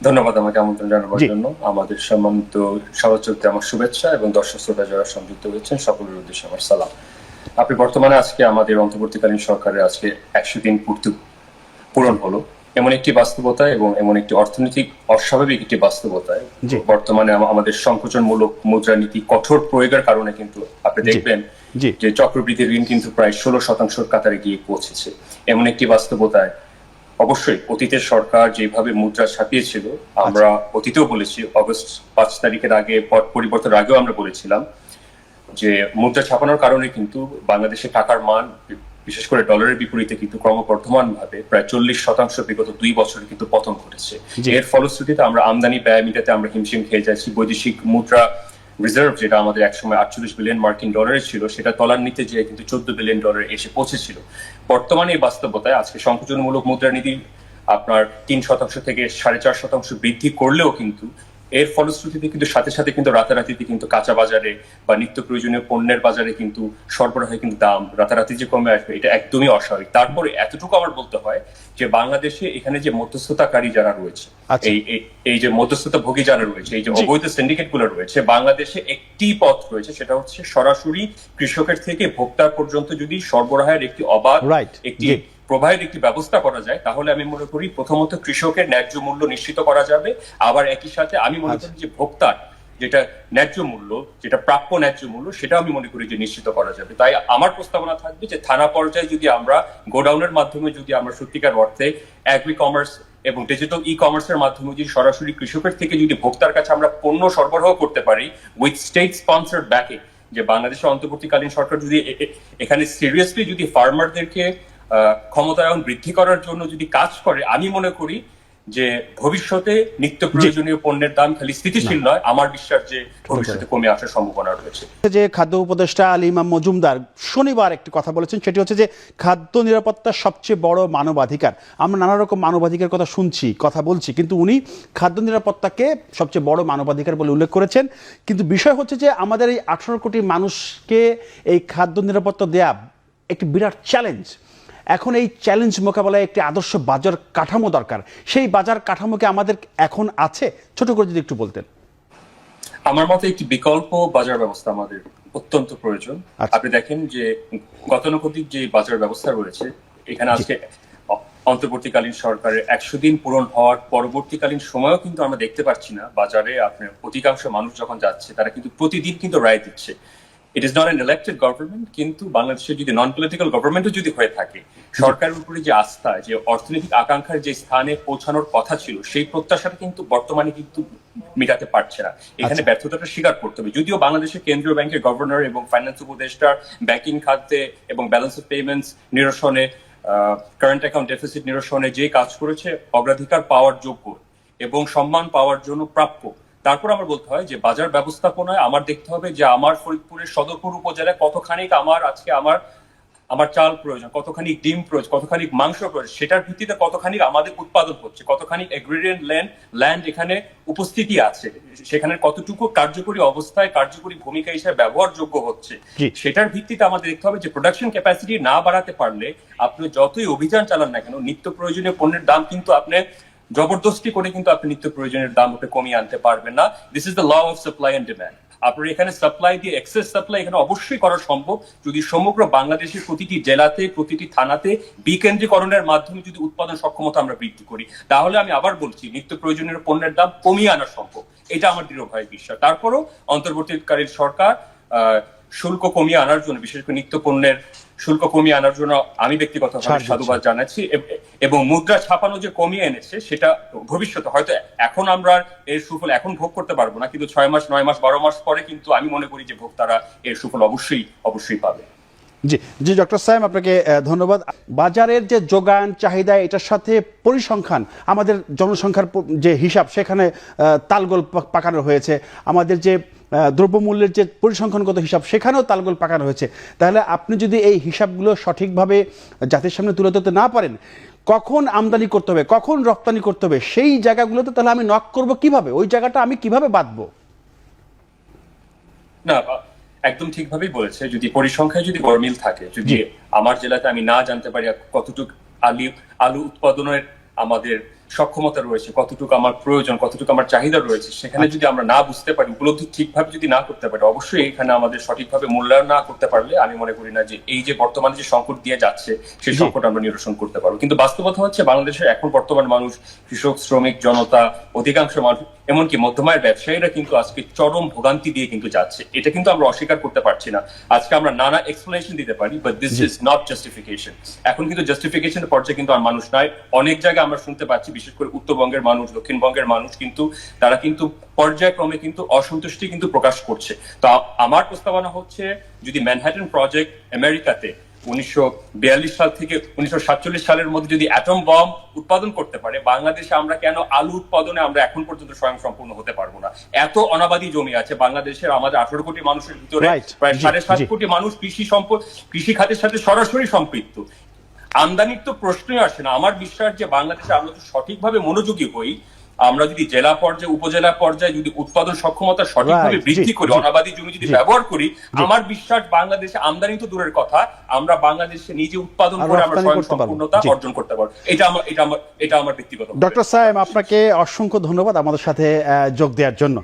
ধন্যবাদ আমাকে আমন্ত্রণ জানাবার জন্য। আমাদের সম্মানিত সহযোগিতা আমার শুভেচ্ছা এবং দর্শক শ্রোতা যারা সংযুক্ত হয়েছেন সকলের উদ্দেশ্যে আমার সালাম। আপনি বর্তমানে আজকে আমাদের অন্তর্বর্তীকালীন সরকারের আজকে 100 দিন পূর্তি পূরণ হলো, এমন একটি বাস্তবতায় এবং এমন একটি অর্থনৈতিক অস্বাভাবিক একটি বাস্তবতায় বর্তমানে আমাদের সংকোচনমূলক মুদ্রানীতি কঠোর প্রয়োগের কারণে কিন্তু আপনি দেখবেন যে চক্রবৃদ্ধি ঋণ কিন্তু প্রায় 16% কাতারে গিয়ে পৌঁছেছে। এমন একটি বাস্তবতায় অবশ্যই অতীতের সরকার যেভাবে মুদ্রা ছাপিয়েছিল, আমরা অতীতেও বলেছি, অগস্ট 5 তারিখের আগে পট পরিবর্তনের আগেও আমরা বলেছিলাম যে মুদ্রা ছাপানোর কারণে কিন্তু বাংলাদেশের টাকার মান বিশেষ করে ডলারের বিপরীতে কিন্তু ক্রমবর্ধমান ভাবে প্রায় 40% বিগত 2 বছরে কিন্তু পতন ঘটেছে। এর ফলশ্রুতিতে আমরা আমদানি ব্যয় মিটাতে আমরা হিমশিম খেয়ে যাচ্ছি। বৈদেশিক মুদ্রা রিজার্ভ যেটা আমাদের একসময় 48 বিলিয়ন মার্কিন ডলারের ছিল, সেটা তলার নিতে যেয়ে কিন্তু 14 বিলিয়ন ডলারে এসে পৌঁছেছিল। বর্তমানে এই বাস্তবতায় আজকে সংকোচনমূলক মুদ্রানীতি আপনার 3% থেকে 4.5% বৃদ্ধি করলেও কিন্তু এর ফলশ্রুতিতে কিন্তু সাথে সাথে কিন্তু রাতারাতিতে কিন্তু কাঁচা বাজারে বা নিত্য প্রয়োজনীয় পণ্যের বাজারে কিন্তু সরবরাহে কিন্তু দাম রাতারাতি যে কমে আসবে, এটা একদমই অস্বাভাবিক। তারপরে এতটুকু আমার বলতে হয় যে বাংলাদেশে এখানে যে মধ্যস্থতাকারী যারা রয়েছে, এই যে মধ্যস্থতাভোগী যারা রয়েছে, এই যে অবৈধ সিন্ডিকেট গুলো রয়েছে, বাংলাদেশে একটি পথ রয়েছে, সেটা হচ্ছে সরাসরি কৃষকের থেকে ভোক্তা পর্যন্ত যদি সরবরাহের একটি অবাধ একটি প্রবাহের একটি ব্যবস্থা করা যায়, তাহলে আমি মনে করি প্রথমত কৃষকের ন্যায্য মূল্য নিশ্চিত করা যাবে। আবার একই সাথে আমি মনে করি যে ভোক্তার যেটা ন্যায্য মূল্য, যেটা প্রাপ্য ন্যায্য মূল্য, সেটা আমি মনে করি যে নিশ্চিত করা যাবে। তাই আমার প্রস্তাবনা থাকবে যে থানা পর্যায়ে যদি আমরা গোডাউনের মাধ্যমে যদি আমরা সত্যিকার অর্থে এগ্রি কমার্স এবং ডিজিটাল ই কমার্সের মাধ্যমে যদি সরাসরি কৃষকের থেকে যদি ভোক্তার কাছে আমরা পণ্য সরবরাহ করতে পারি উইথ স্টেট স্পন্সর্ড ব্যাকিং, যে বাংলাদেশের অন্তর্বর্তীকালীন সরকার যদি এখানে সিরিয়াসলি যদি ফার্মারদেরকে ক্ষমতায়ন বৃদ্ধি করার জন্য যদি কাজ করে, আমি মনে করি যে ভবিষ্যতে নিত্য প্রয়োজনীয় পণ্যের দাম খালি স্থিতিশীল নয়, আমার বিশ্বাস যে ভবিষ্যতে কমে আসার সম্ভাবনা রয়েছে। যে খাদ্য উপদেষ্টা আলী ইমাম মজুমদার শনিবার একটি কথা বলেছেন, সেটি হচ্ছে যে খাদ্য নিরাপত্তা সবচেয়ে বড় মানবাধিকার। আমরা নানা রকম মানবাধিকার কথা শুনছি, কথা বলছি, কিন্তু উনি খাদ্য নিরাপত্তাকে সবচেয়ে বড় মানবাধিকার বলে উল্লেখ করেছেন। কিন্তু বিষয় হচ্ছে যে আমাদের এই 18 কোটি মানুষকে এই খাদ্য নিরাপত্তা দেয়া একটি বিরাট চ্যালেঞ্জ। এখন এই চ্যালেঞ্জ মোকাবেলায় একটি আদর্শ বাজার কাঠামো দরকার। সেই বাজার কাঠামো কি আমাদের এখন আছে? ছোট করে যদি একটু বলতেন। আমার মতে একটি বিকল্প বাজার ব্যবস্থা আমাদের অত্যন্ত প্রয়োজন। আপনি দেখেন যে গতানুগতিক যে বাজার ব্যবস্থা রয়েছে, এখানে আজকে অন্তর্বর্তীকালীন সরকারের 100 দিন পূরণ হওয়ার পরবর্তীকালীন সময়ও কিন্তু আমরা দেখতে পাচ্ছি না বাজারে আপনার অধিকাংশ মানুষ যখন যাচ্ছে তারা কিন্তু প্রতিদিন কিন্তু রায় দিচ্ছে। It is not an elected government, কিন্তু বাংলাদেশের যদি নন পলিটিক্যাল গভর্নমেন্টও যদি হয়ে থাকে, সরকারের উপরে যে আস্থা, যে অর্থনৈতিক আকাঙ্ক্ষার যে স্থানে পৌঁছানোর কথা ছিল, সেই প্রত্যাশাটা কিন্তু বর্তমানে কিন্তু মেটাতে পারছে না। এখানে ব্যর্থতাটা স্বীকার করতে হবে। যদিও বাংলাদেশের কেন্দ্রীয় ব্যাংকের গভর্নর এবং ফাইন্যান্স উপদেষ্টার ব্যাংকিং খাতে এবং ব্যালেন্স অফ পেমেন্টস নিরসনে, কারেন্ট অ্যাকাউন্ট ডেফিসিট নিরসনে যে কাজ করেছে, অগ্রাধিকার পাওয়ার যোগ্য এবং সম্মান পাওয়ার জন্য প্রাপ্য। তারপর আমার বলতে হয় যে বাজার ব্যবস্থাপনায় আমার দেখতে হবে যে আমার ফরিদপুরের সদরপুর উপজেলায় কতখানি আজকে আমার চাল প্রয়োজন, কতখানি ডিম প্রয়োজন, কতখানি মাংস প্রয়োজন, সেটার ভিত্তিতে কতখানি আমাদের উৎপাদন হচ্ছে, কতখানি এগ্রিরিয়ান ল্যান্ড এখানে উপস্থিতি আছে, সেখানে কতটুকু কার্যকরী অবস্থায় কার্যকরী ভূমিকা হিসেবে ব্যবহারযোগ্য হচ্ছে, সেটার ভিত্তিতে আমাদের দেখতে হবে যে প্রোডাকশন ক্যাপাসিটি না বাড়াতে পারলে আপনি যতই অভিযান চালান না কেন, নিত্য প্রয়োজনীয় পণ্যের দাম কিন্তু আপনি জবরদস্তি করে কিন্তু আপনি নিত্য প্রয়োজনের দাম ওটা কমিয়ে আনতে পারবেন না। This is the law of supply and demand. আপনার এখানে সাপ্লাই দিয়ে এক্সেস সাপ্লাই এখানে অবশ্যই করা সম্ভব যদি সমগ্র বাংলাদেশের প্রতিটি জেলাতে, প্রতিটি থানাতে বিকেন্দ্রীকরণের মাধ্যমে যদি উৎপাদন সক্ষমতা আমরা বৃদ্ধি করি, তাহলে আমি আবার বলছি নিত্য প্রয়োজনীয় পণ্যের দাম কমিয়ে আনা সম্ভব। এটা আমার দৃঢ়ভাবে বিশ্বাস। তারপরও অন্তর্বর্তীকালীন সরকার শুল্ক কমিয়ে আনার জন্য, বিশেষ করে নিত্য পণ্যের শুল্ক কমিয়ে আনার জন্য আমি ব্যক্তিগতভাবে সাধুবাদ জানাচ্ছি, এবং মুদ্রা ছাপানো যে কমিয়ে এনেছে সেটা ভবিষ্যতে হয়তো এখন আমরা এর সুফল এখন ভোগ করতে পারবো না, কিন্তু 6 মাস, 9 মাস, 12 মাস পরে কিন্তু আমি মনে করি যে ভোক্তারা এর সুফল অবশ্যই পাবে। জি জি, ডক্টর সায়েম, আপনাকে ধন্যবাদ। বাজারের যে যোগান চাহিদা, এটার সাথে পরিসংখ্যান, আমাদের জনসংখ্যার যে হিসাব, সেখানে তালগোল পাকানো হয়েছে। আমাদের যে দ্রব্যমূল্যের যে পরিসংখ্যানগত হিসাব, সেখানেও তালগোল পাকানো হয়েছে। তাহলে আপনি যদি এই হিসাবগুলো সঠিকভাবে জাতির সামনে তুলে ধরতে না পারেন, কখন আমদানি করতে হবে, কখন রপ্তানি করতে হবে, সেই জায়গাগুলোতে তাহলে আমি নক করব কিভাবে? ওই জায়গাটা আমি কিভাবে বাঁধবো? না, একদম ঠিকভাবেই বলেছে। যদি পরিসংখ্যায় যদি গরমিল থাকে, যদি আমার জেলাতে আমি না জানতে পারি কতটুকু আলু উৎপাদনের আমাদের সক্ষমতা রয়েছে, কতটুকু আমার প্রয়োজন, কতটুকু আমার চাহিদা রয়েছে, সেখানে যদি আমরা না বুঝতে পারি, উপলব্ধি ঠিকভাবে যদি না করতে পারি, অবশ্যই এখানে আমাদের সঠিকভাবে মূল্যায়ন না করতে পারলে আমি মনে করি না যে এই যে বর্তমানে যে সংকট দিয়ে যাচ্ছে সেই সংকট আমরা নিরসন করতে পারবো। কিন্তু বাস্তবতা হচ্ছে বাংলাদেশের এখন বর্তমান মানুষ, কৃষক, শ্রমিক, জনতা, অধিকাংশ মানুষ, এমনকি মধ্যমায়ের ব্যবসায়ীরা কিন্তু আজকে চরম ভোগান্তি দিয়ে কিন্তু যাচ্ছে। এটা কিন্তু আমরা অস্বীকার করতে পারছি না। আজকে আমরা নানা এক্সপ্লেনেশন দিতে পারি, but this is not justification. এখন কিন্তু জাস্টিফিকেশনের পর্যায়ে কিন্তু আর মানুষ নাই। অনেক জায়গায় আমরা শুনতে পাচ্ছি, বিশেষ করে উত্তরবঙ্গের মানুষ, দক্ষিণবঙ্গের মানুষ কিন্তু তারা কিন্তু পর্যায়ক্রমে কিন্তু অসন্তুষ্টি কিন্তু প্রকাশ করছে। তো আমার প্রস্তাবনা হচ্ছে, যদি ম্যানহাটন প্রজেক্ট আমেরিকাতে 1942 সাল থেকে 1947 সালের মধ্যে যদি অ্যাটম বম উৎপাদন করতে পারে, বাংলাদেশে আমরা কেন আলু উৎপাদনে আমরা এখন পর্যন্ত স্বয়ংসম্পূর্ণ হতে পারবো না? এত অনাবাদী জমি আছে বাংলাদেশের, আমাদের 18 কোটি মানুষের ভিতরে প্রায় 7.5 কোটি মানুষ কৃষি খাতের সাথে সরাসরি সম্পৃক্ত। আমদানির তো প্রশ্নই আসে না। আমার বিশ্বাস যে বাংলাদেশে আমরা যদি সঠিকভাবে মনোযোগী হই, আমরা যদি জেলা পর্যায়ে, উপজেলা পর্যায়ে যদি উৎপাদন সক্ষমতা সঠিকভাবে বৃদ্ধি করি, অনাবাদী জমি যদি ব্যবহার করি, আমার বিশ্বাস বাংলাদেশে আমদানি তো দূরের কথা, আমরা বাংলাদেশে নিজে উৎপাদন করে আমরা স্বয়ংসম্পূর্ণতা অর্জন করতে পারবো। এটা আমার ব্যক্তিগত। ডক্টর সায়েম, আপনাকে অসংখ্য ধন্যবাদ আমাদের সাথে যোগ দেওয়ার জন্য।